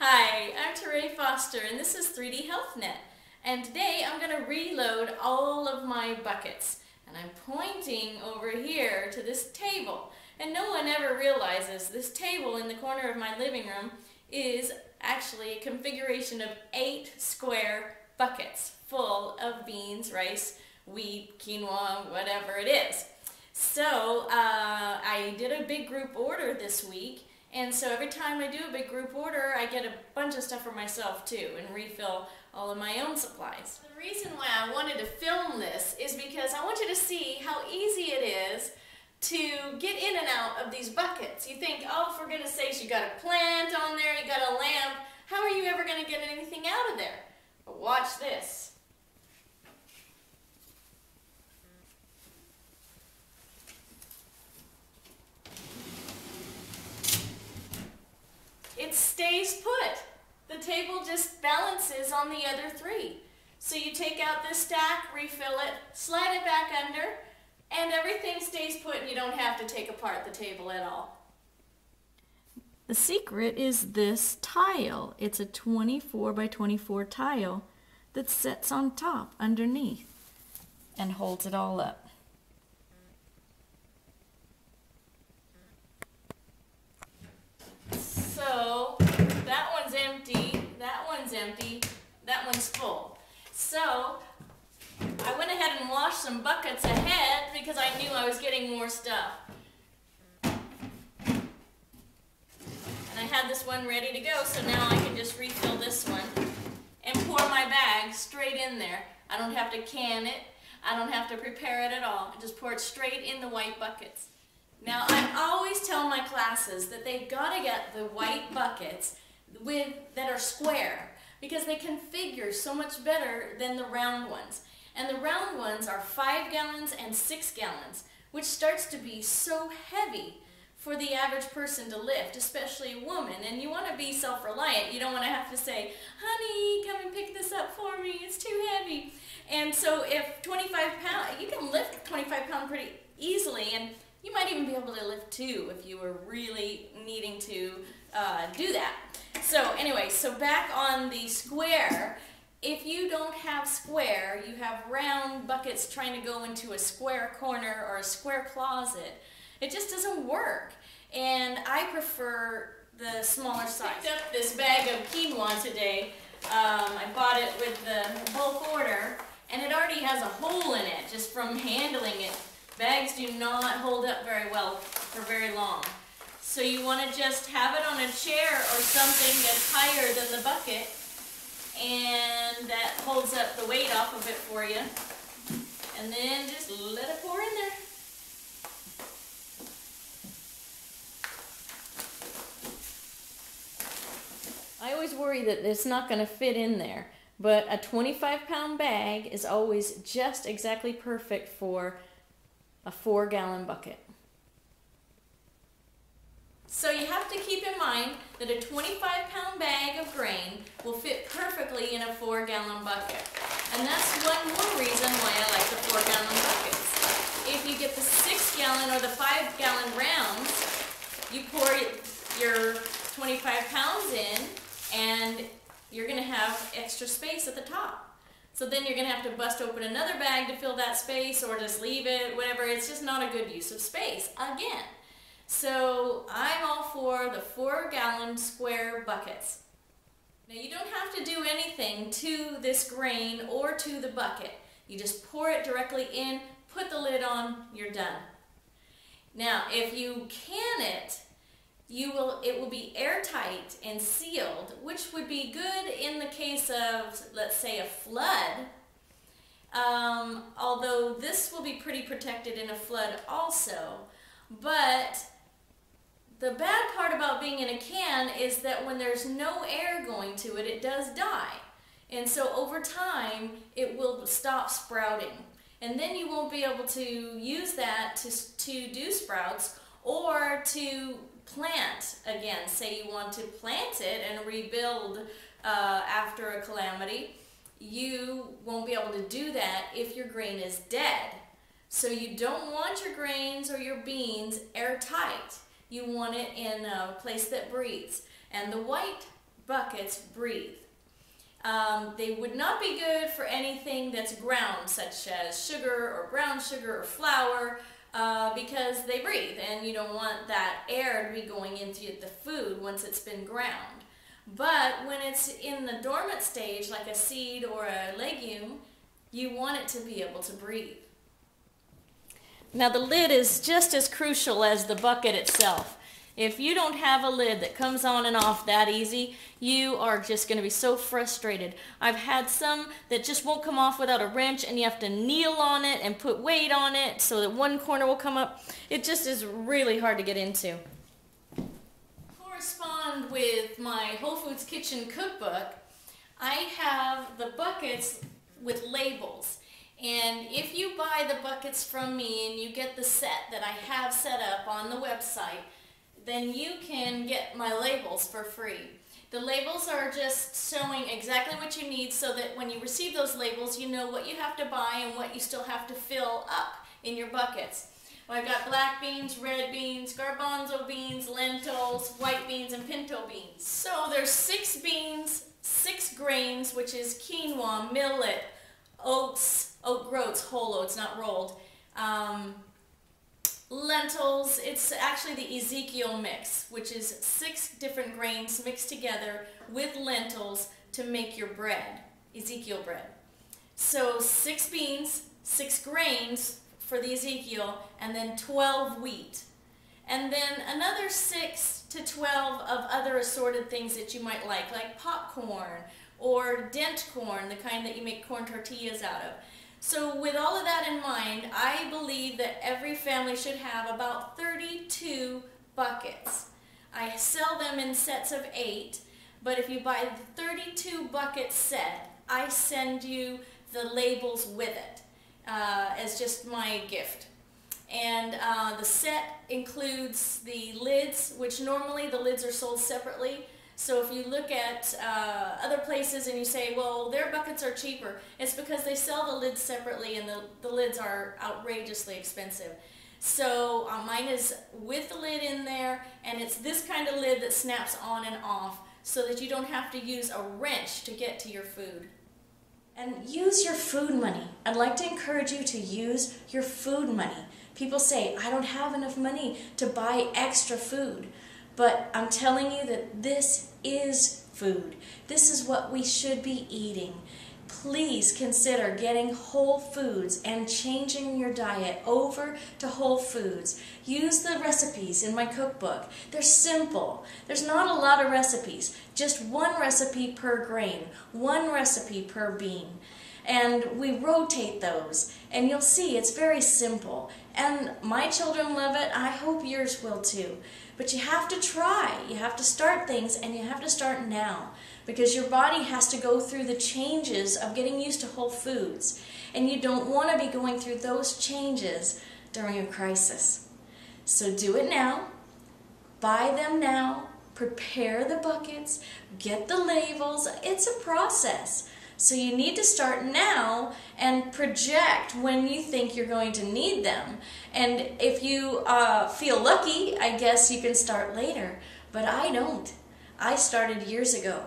Hi, I'm Teray Foster and this is 3D HealthNet. And today I'm going to reload all of my buckets. And I'm pointing over here to this table. And no one ever realizes this table in the corner of my living room is actually a configuration of 8 square buckets full of beans, rice, wheat, quinoa, whatever it is. So I did a big group order this week. And so every time I do a big group order, I get a bunch of stuff for myself too and refill all of my own supplies. The reason why I wanted to film this is because I want you to see how easy it is to get in and out of these buckets. You think, oh, for goodness sakes, you got a plant on there, you got a lamp. How are you ever going to get anything out of there? But watch this. It stays put. The table just balances on the other 3. So you take out this stack, refill it, slide it back under, and everything stays put and you don't have to take apart the table at all. The secret is this tile. It's a 24 by 24 tile that sits on top underneath and holds it all up. So that one's empty, that one's full. So I went ahead and washed some buckets ahead because I knew I was getting more stuff. And I had this one ready to go, so now I can just refill this one and pour my bag straight in there. I don't have to can it, I don't have to prepare it at all. I just pour it straight in the white buckets. Now, I always tell my classes that they've got to get the white buckets that are square because they configure so much better than the round ones. And the round ones are 5 gallons and 6 gallons, which starts to be so heavy for the average person to lift, especially a woman. And you want to be self-reliant. You don't want to have to say, honey, come and pick this up for me, it's too heavy. And so if 25 pounds, you can lift 25 pounds pretty easily, and you might even be able to lift 2 if you were really needing to do that. So anyway, so back on the square, if you don't have square, you have round buckets trying to go into a square corner or a square closet, it just doesn't work. And I prefer the smaller size. I picked up this bag of quinoa today. I bought it with the bulk order, and it already has a hole in it just from handling it. Bags do not hold up very well for very long. So you want to just have it on a chair or something that's higher than the bucket, and that holds up the weight off of it for you. And then just let it pour in there. I always worry that it's not going to fit in there, but a 25-pound bag is always just exactly perfect for a 4-gallon bucket. So you have to keep in mind that a 25-pound bag of grain will fit perfectly in a 4-gallon bucket. And that's one more reason why I like the 4-gallon buckets. If you get the 6-gallon or the 5-gallon rounds, you pour your 25 pounds in and you're going to have extra space at the top. So then you're going to have to bust open another bag to fill that space or just leave it, whatever. It's just not a good use of space, again. So I'm all for the 4-gallon square buckets. Now you don't have to do anything to this grain or to the bucket. You just pour it directly in, put the lid on, you're done. Now if you can it, it will be airtight and sealed, which would be good in the case of, let's say, a flood. Although this will be pretty protected in a flood also. But the bad part about being in a can is that when there's no air going to it, it does die. And so over time, it will stop sprouting. And then you won't be able to use that to do sprouts or to plant again. Say you want to plant it and rebuild after a calamity, you won't be able to do that if your grain is dead. So you don't want your grains or your beans airtight. You want it in a place that breathes. And the white buckets breathe. They would not be good for anything that's ground, such as sugar or brown sugar or flour, because they breathe, and you don't want that air to be going into the food once it's been ground. But when it's in the dormant stage, like a seed or a legume, you want it to be able to breathe. Now the lid is just as crucial as the bucket itself. If you don't have a lid that comes on and off that easy, you are just going to be so frustrated. I've had some that just won't come off without a wrench, and you have to kneel on it and put weight on it so that one corner will come up. It just is really hard to get into. Correspond with my Whole Foods Kitchen cookbook, I have the buckets with labels. And if you buy the buckets from me and you get the set that I have set up on the website, then you can get my labels for free. The labels are just showing exactly what you need so that when you receive those labels, you know what you have to buy and what you still have to fill up in your buckets. Well, I've got black beans, red beans, garbanzo beans, lentils, white beans, and pinto beans. So there's 6 beans, 6 grains, which is quinoa, millet, oats, oat groats, whole oats, not rolled, lentils. It's actually the Ezekiel mix, which is 6 different grains mixed together with lentils to make your bread, Ezekiel bread. So 6 beans, 6 grains for the Ezekiel, and then 12 wheat. And then another 6 to 12 of other assorted things that you might like popcorn or dent corn, the kind that you make corn tortillas out of. So with all of that in mind, I believe that every family should have about 32 buckets. I sell them in sets of 8, but if you buy the 32 bucket set, I send you the labels with it as just my gift. And the set includes the lids, which normally the lids are sold separately. So if you look at other places and you say, well, their buckets are cheaper, it's because they sell the lids separately and the lids are outrageously expensive. So mine is with the lid in there, and it's this kind of lid that snaps on and off so that you don't have to use a wrench to get to your food. And use your food money. I'd like to encourage you to use your food money. People say, I don't have enough money to buy extra food. But I'm telling you that this is food. This is what we should be eating. Please consider getting whole foods and changing your diet over to whole foods. Use the recipes in my cookbook. They're simple. There's not a lot of recipes. Just 1 recipe per grain, 1 recipe per bean. And we rotate those, and you'll see it's very simple. And my children love it. I hope yours will too. But you have to try. You have to start things, and you have to start now, because your body has to go through the changes of getting used to whole foods. And you don't want to be going through those changes during a crisis. So do it now. Buy them now. Prepare the buckets. Get the labels. It's a process. So you need to start now and project when you think you're going to need them. And if you feel lucky, I guess you can start later. But I don't. I started years ago.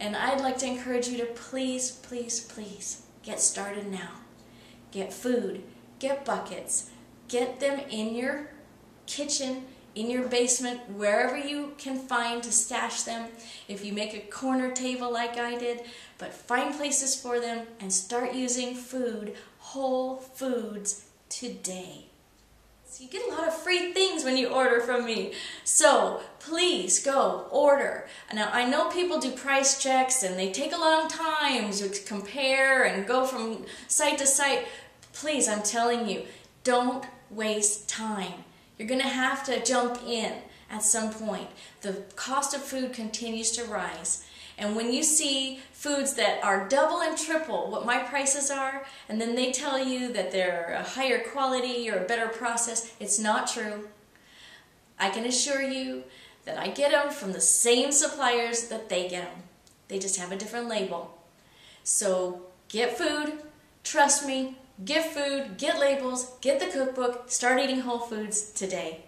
And I'd like to encourage you to please, please, please get started now. Get food. Get buckets. Get them in your kitchen, in your basement, wherever you can find to stash them. If you make a corner table like I did, but find places for them and start using food, whole foods today. So you get a lot of free things when you order from me. So please go order. Now I know people do price checks and they take a long time to compare and go from site to site. Please, I'm telling you, don't waste time. You're going to have to jump in at some point. The cost of food continues to rise. And when you see foods that are double and triple what my prices are, and then they tell you that they're a higher quality or a better process, it's not true. I can assure you that I get them from the same suppliers that they get them. They just have a different label. So get food, trust me, get food, get labels, get the cookbook, start eating whole foods today.